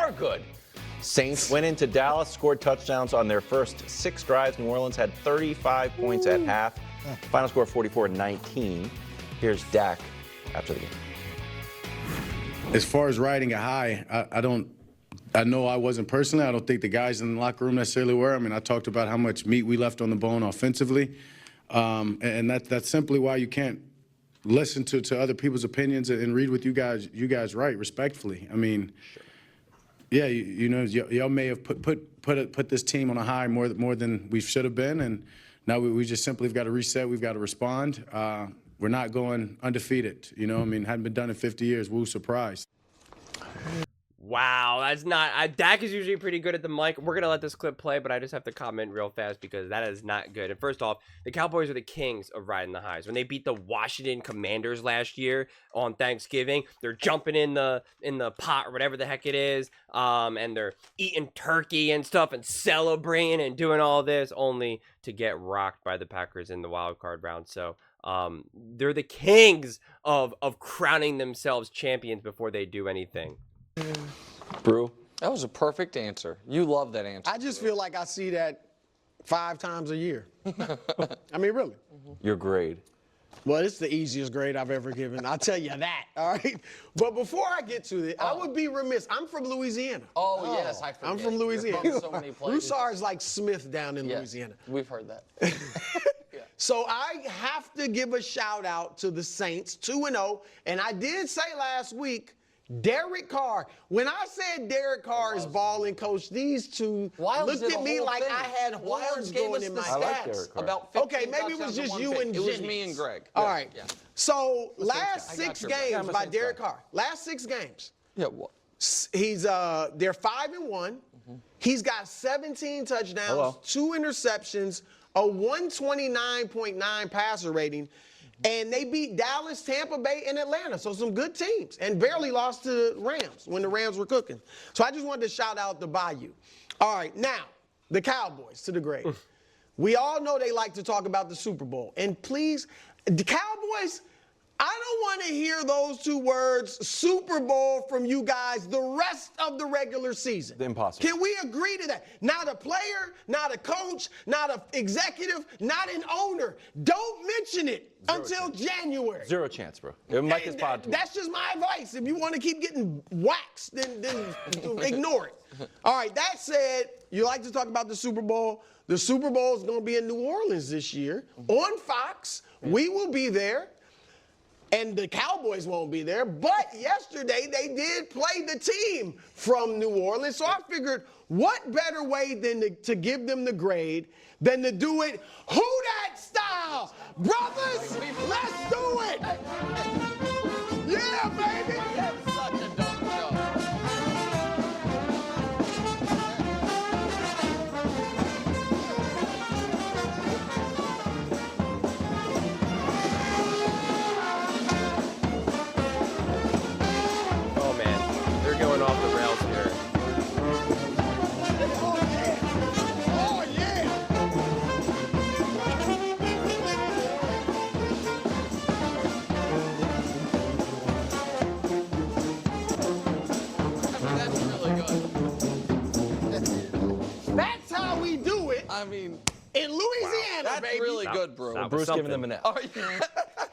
are good. Saints went into Dallas, scored touchdowns on their first 6 drives. New Orleans had 35 points at half. Final score 44-19. Here's Dak after the game. As far as riding a high, I know I wasn't personally. I don't think the guys in the locker room necessarily were. I mean, I talked about how much meat we left on the bone offensively. And that's simply why you can't listen to other people's opinions and read what you guys write respectfully. I mean, yeah, y'all may have put this team on a high more than we should have been, and now we just simply have got to reset. We've got to respond. We're not going undefeated. I mean, hadn't been done in 50 years. Woo, surprise. Wow, that's not. Dak is usually pretty good at the mic. We're going to let this clip play, but I just have to comment real fast because that is not good. And first off, the Cowboys are the kings of riding the highs. When they beat the Washington Commanders last year on Thanksgiving, they're jumping in the pot or whatever the heck it is, and they're eating turkey and stuff and celebrating and doing all this only to get rocked by the Packers in the wild card round. So they're the kings of crowning themselves champions before they do anything. Brew? That was a perfect answer. You love that answer. I just feel like I see that 5 times a year. I mean, really. Your grade. Well, it's the easiest grade I've ever given. I'll tell you that, all right? But before I get to it, I would be remiss. I'm from Louisiana. Oh, yes, I forget. I'm from Louisiana. You're from so many places. Broussard is like Smith down in Louisiana. We've heard that. So I have to give a shout out to the Saints, 2-0. And I did say last week, Derek Carr. When I said Derek Carr is balling, coach, these two looked at me like I had horns going in my I like Derek stats. Carr. About 15 Okay, maybe it was just you and Jimmy. It was me and Greg. All right. Yeah. So last I got 6 your back. games I'm a by Saints Derek guy. Carr. Last 6 games. Yeah, what? He's they're 5-1. He's got 17 touchdowns, 2 interceptions, a 129.9 passer rating. And they beat Dallas, Tampa Bay, and Atlanta. So some good teams. And barely lost to the Rams when the Rams were cooking. So I just wanted to shout out the Bayou. All right, now, the Cowboys to the grave. We all know they like to talk about the Super Bowl. And please, the Cowboys, I don't want to hear those 2 words, Super Bowl, from you guys the rest of the regular season. Impossible. Can we agree to that? Not a player, not a coach, not an executive, not an owner. Don't mention it until January. 0 chance, bro. Mike is pod. That's just my advice. If you want to keep getting waxed, then ignore it. All right, that said, you like to talk about the Super Bowl. The Super Bowl is going to be in New Orleans this year on Fox. We will be there. And the Cowboys won't be there. But yesterday, they did play the team from New Orleans. So I figured, what better way than to give them the grade than to do it who dat style? Brothers, let's do it. Yeah, baby. That's such a dumb joke. Oh, man. They're going off the rails here. Oh, yeah. That's really good. That's how we do it I mean, in Louisiana, that's baby. really good, bro. That was Bruce giving something. them an F. Oh, yeah.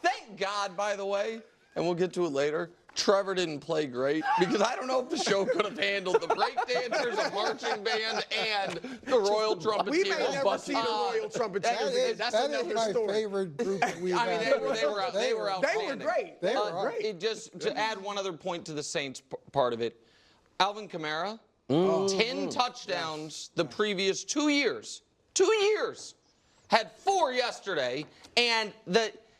Thank God, by the way, and we'll get to it later, Trevor didn't play great because I don't know if the show could have handled the break dancers, a marching band, and the Royal Trumpeteers. We may never see the Royal Trumpeteers. That's that another is my story. favorite group that we've I mean, had. they were They were outstanding. great. They were great. It just to add one other point to the Saints part of it, Alvin Kamara, 10 touchdowns the previous 2 years. 2 years. Had 4 yesterday, and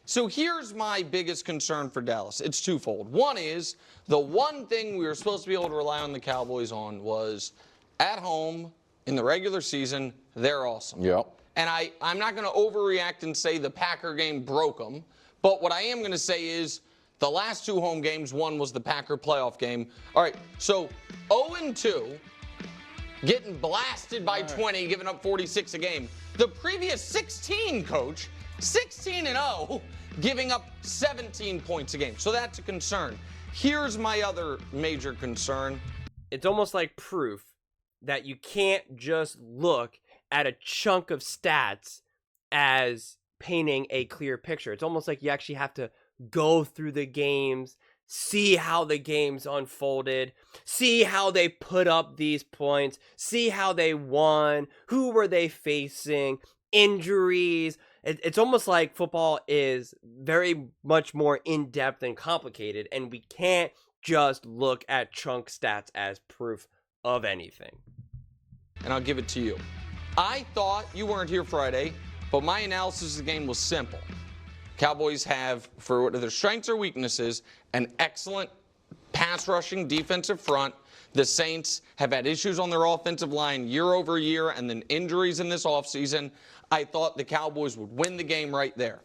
so here's my biggest concern for Dallas. It's twofold. One is the one thing we were supposed to be able to rely on the Cowboys on was at home in the regular season, they're awesome. Yep. And I'm not going to overreact and say the Packer game broke them, but what I am going to say is the last 2 home games, one was the Packer playoff game. All right, so 0-2, getting blasted by 20, giving up 46 a game. The previous 16, coach, 16-0, giving up 17 points a game. So that's a concern. Here's my other major concern. it's almost like proof that you can't just look at a chunk of stats as painting a clear picture. It's almost like you actually have to go through the games, see how the games unfolded, see how they put up these points, see how they won, who were they facing, injuries. It's almost like football is very much more in-depth and complicated, and we can't just look at chunk stats as proof of anything. And I'll give it to you. I thought you weren't here Friday, but my analysis of the game was simple. Cowboys have, for what their strengths or weaknesses, an excellent pass rushing defensive front. The Saints have had issues on their offensive line year over year, and then injuries in this offseason. I thought the Cowboys would win the game right there.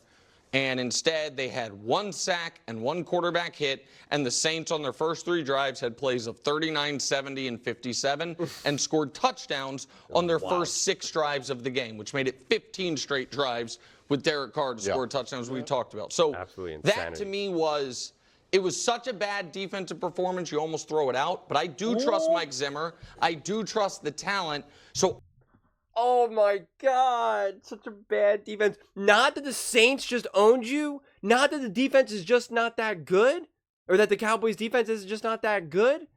And instead, they had 1 sack and 1 quarterback hit, and the Saints on their first 3 drives had plays of 39, 70, and 57, and scored touchdowns on their first 6 drives of the game, which made it 15 straight drives with Derek Carr to score touchdowns we talked about. So that to me was, it was such a bad defensive performance, you almost throw it out. But I do trust Mike Zimmer. I do trust the talent. So oh my God, such a bad defense. Not that the Saints just owned you, not that the defense is just not that good, or that the Cowboys defense is just not that good,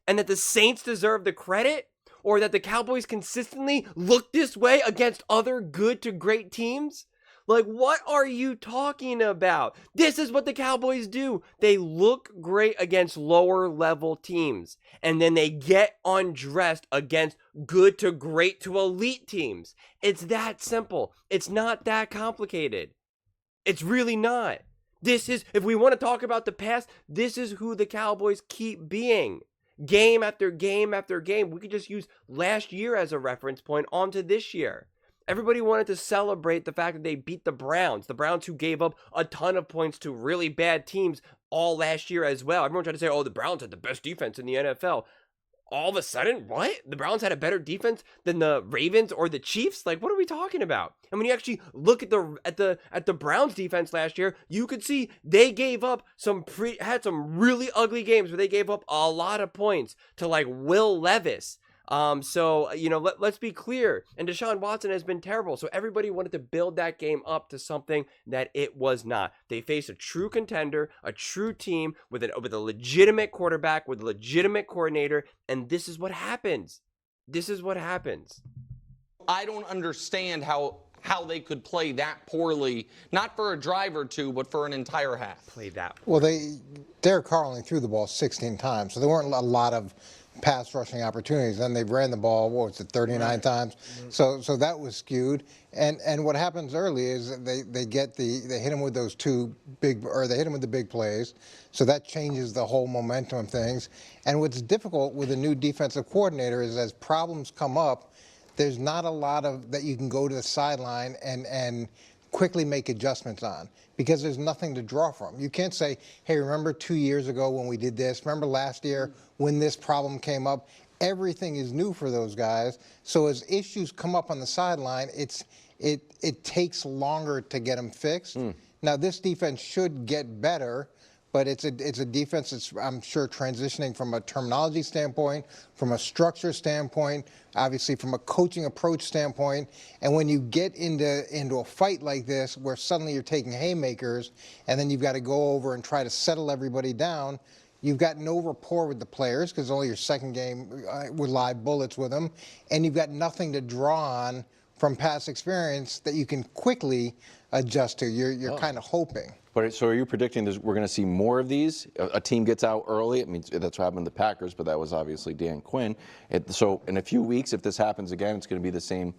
and that the Saints deserve the credit, or that the Cowboys consistently look this way against other good to great teams. Like, what are you talking about? This is what the Cowboys do. They look great against lower level teams, and then they get undressed against good to great to elite teams. It's that simple. It's not that complicated. It's really not. This is, if we want to talk about the past, this is who the Cowboys keep being. Game after game after game. We could just use last year as a reference point onto this year. Everybody wanted to celebrate the fact that they beat the Browns who gave up a ton of points to really bad teams all last year as well. Everyone tried to say, oh, the Browns had the best defense in the NFL. All of a sudden, what? The Browns had a better defense than the Ravens or the Chiefs? Like, what are we talking about? And when you actually look at the Browns defense last year, you could see they gave up had some really ugly games where they gave up a lot of points to like Will Levis. So, you know, let's be clear. And Deshaun Watson has been terrible. So everybody wanted to build that game up to something that it was not. They faced a true contender, a true team with a legitimate quarterback, with a legitimate coordinator. And this is what happens. This is what happens. I don't understand how they could play that poorly, not for a drive or two, but for an entire half. Play that poorly. Well, Derek Carr only threw the ball 16 times, so there weren't a lot of pass rushing opportunities. Then they ran the ball, 39 times. So that was skewed. And what happens early is they hit him with those they hit him with the big plays. So that changes the whole momentum of things. And what's difficult with a new defensive coordinator is as problems come up, there's not a lot of that you can go to the sideline and quickly make adjustments on, because there's nothing to draw from. You can't say, hey, remember 2 years ago when we did this? Remember last year when this problem came up? Everything is new for those guys. So as issues come up on the sideline, it takes longer to get them fixed. Now, this defense should get better, but it's a defense that's, I'm sure, transitioning from a terminology standpoint, from a structure standpoint, obviously from a coaching approach standpoint. And when you get into a fight like this, where suddenly you're taking haymakers, and then you've got to go over and try to settle everybody down, you've got no rapport with the players because only your second game with live bullets with them, and you've got nothing to draw on from past experience that you can quickly adjust to. You're kind of hoping. But so are you predicting we're going to see more of these? A team gets out early. I mean, that's what happened to the Packers, but that was obviously Dan Quinn. So in a few weeks, if this happens again, it's going to be the same.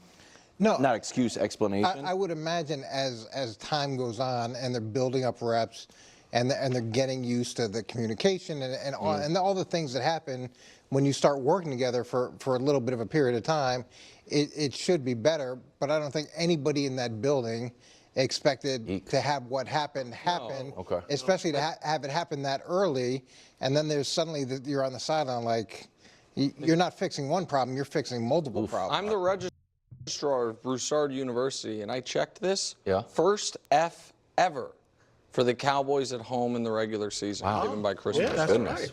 No, not excuse, explanation. I would imagine as time goes on and they're building up reps, and they're getting used to the communication and all the things that happen when you start working together for a little bit of a period of time, it should be better. But I don't think anybody in that building expected to have what happened happen, especially to have it happen that early, and then there's suddenly you're on the sideline like you're not fixing one problem, you're fixing multiple problems. I'm the registrar of Broussard University, and I checked this. Yeah. First F ever for the Cowboys at home in the regular season, given by Chris. Yeah, that's right.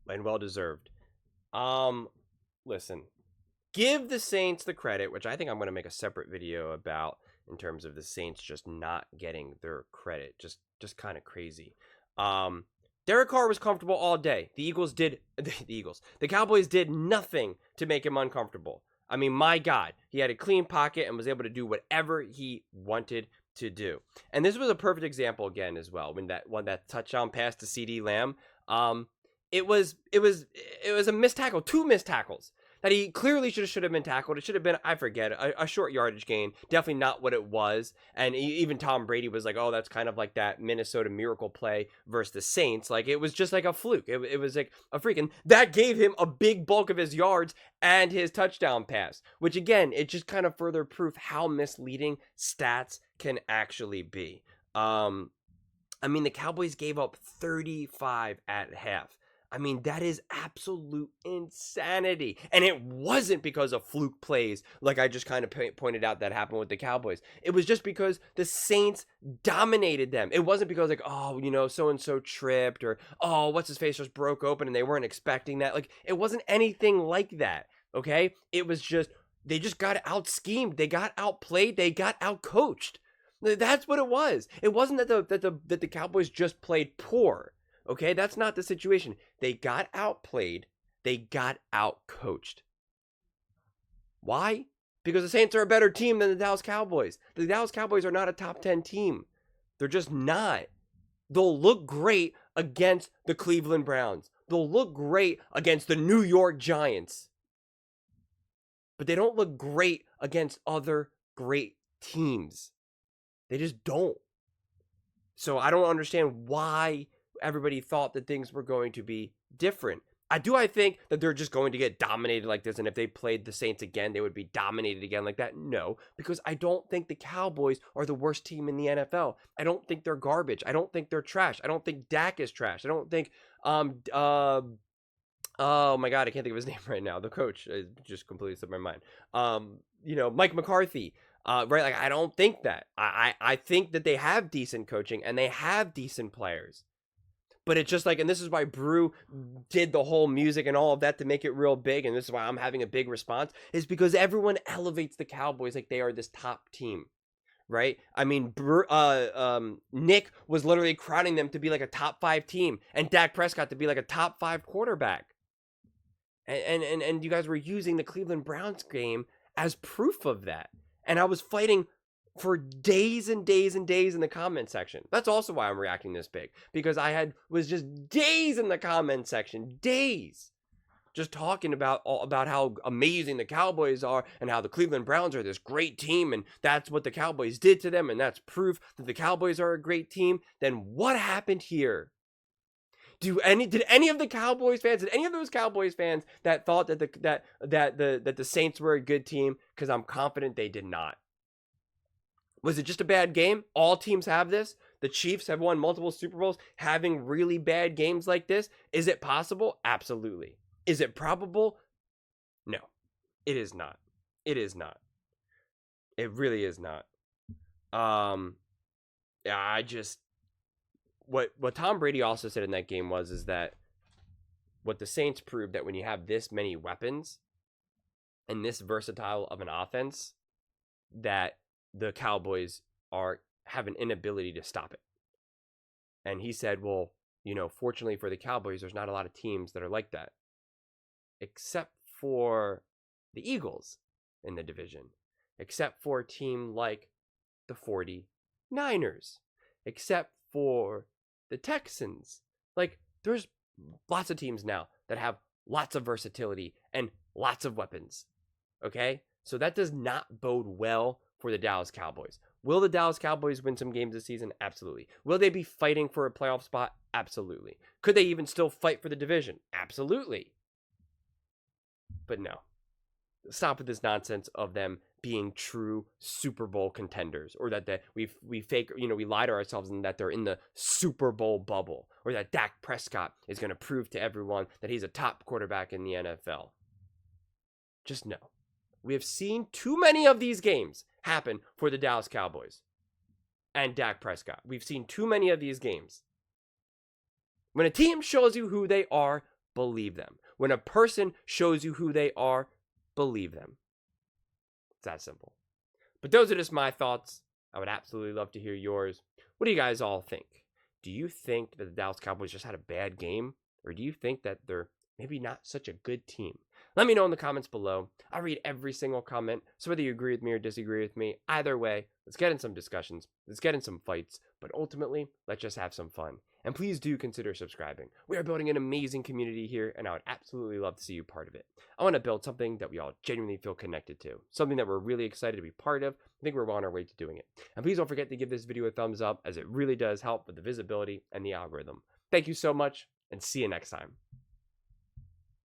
And well deserved. Listen, give the Saints the credit, which I think I'm going to make a separate video about in terms of the Saints just not getting their credit. Just kind of crazy. Derek Carr was comfortable all day. The Cowboys did nothing to make him uncomfortable. I mean, my God, he had a clean pocket and was able to do whatever he wanted to do. And this was a perfect example again as well. When that touchdown pass to CD Lamb, it was a missed tackle, 2 missed tackles that he clearly should have been tackled. It should have been, I forget, a short yardage gain. Definitely not what it was. And even Tom Brady was like, oh, that's kind of like that Minnesota Miracle play versus the Saints. Like, it was just like a fluke. It was like a freak. And that gave him a big bulk of his yards and his touchdown pass, which again, it just kind of further proof how misleading stats can actually be. I mean, the Cowboys gave up 35 at half. I mean, that is absolute insanity. And it wasn't because of fluke plays, like I just kind of pointed out that happened with the Cowboys. It was just because the Saints dominated them. It wasn't because, like, oh, you know, so-and-so tripped, or, oh, what's-his-face just broke open and they weren't expecting that. Like, it wasn't anything like that, okay? It was just, they just got out-schemed. They got outplayed. They got out-coached. That's what it was. It wasn't that the Cowboys just played poor. Okay, that's not the situation. They got outplayed. They got outcoached. Why? Because the Saints are a better team than the Dallas Cowboys. The Dallas Cowboys are not a top 10 team. They're just not. They'll look great against the Cleveland Browns. They'll look great against the New York Giants. But they don't look great against other great teams. They just don't. So I don't understand why everybody thought that things were going to be different. I think that they're just going to get dominated like this, and if they played the Saints again, they would be dominated again like that? No, because I don't think the Cowboys are the worst team in the NFL. I don't think they're garbage. I don't think they're trash. I don't think Dak is trash. I don't think, oh my God, I can't think of his name right now. The coach just completely slipped my mind. You know, Mike McCarthy. Right, like, I don't think that. I think that they have decent coaching and they have decent players. But it's just like, and this is why Brew did the whole music and all of that to make it real big, and this is why I'm having a big response, is because everyone elevates the Cowboys like they are this top team, right? I mean, Nick was literally crowning them to be like a top 5 team, and Dak Prescott to be like a top 5 quarterback. And you guys were using the Cleveland Browns game as proof of that. And I was fighting for days and days and days in the comment section. That's also why I'm reacting this big, because I was just days in the comment section, days, just talking about how amazing the Cowboys are and how the Cleveland Browns are this great team, and that's what the Cowboys did to them, and that's proof that the Cowboys are a great team. Then what happened here? Did any of the Cowboys fans, did any of those Cowboys fans that thought that the Saints were a good team? Because I'm confident they did not. Was it just a bad game? All teams have this. The Chiefs have won multiple Super Bowls having really bad games like this. Is it possible? Absolutely. Is it probable? No, it is not. It is not. It really is not. Yeah, what Tom Brady also said in that game is that what the Saints proved, that when you have this many weapons and this versatile of an offense, that the Cowboys have an inability to stop it. And he said, well, you know, fortunately for the Cowboys, there's not a lot of teams that are like that, except for the Eagles in the division, except for a team like the 49ers, except for the Texans. Like, there's lots of teams now that have lots of versatility and lots of weapons. Okay? So that does not bode well for the Dallas Cowboys. Will the Dallas Cowboys win some games this season? Absolutely. Will they be fighting for a playoff spot? Absolutely. Could they even still fight for the division? Absolutely. But no. Stop with this nonsense of them being true Super Bowl contenders, or that we fake, you know, we lie to ourselves and that they're in the Super Bowl bubble, or that Dak Prescott is going to prove to everyone that he's a top quarterback in the NFL. Just no. We have seen too many of these games happen for the Dallas Cowboys and Dak Prescott. We've seen too many of these games. When a team shows you who they are, believe them. When a person shows you who they are, believe them. It's that simple. But those are just my thoughts. I would absolutely love to hear yours. What do you guys all think? Do you think that the Dallas Cowboys just had a bad game? Or do you think that they're maybe not such a good team? Let me know in the comments below. I read every single comment, so whether you agree with me or disagree with me, either way, let's get in some discussions, let's get in some fights, but ultimately, let's just have some fun. And please do consider subscribing. We are building an amazing community here, and I would absolutely love to see you part of it. I want to build something that we all genuinely feel connected to, something that we're really excited to be part of. I think we're on our way to doing it. And please don't forget to give this video a thumbs up, as it really does help with the visibility and the algorithm. Thank you so much, and see you next time.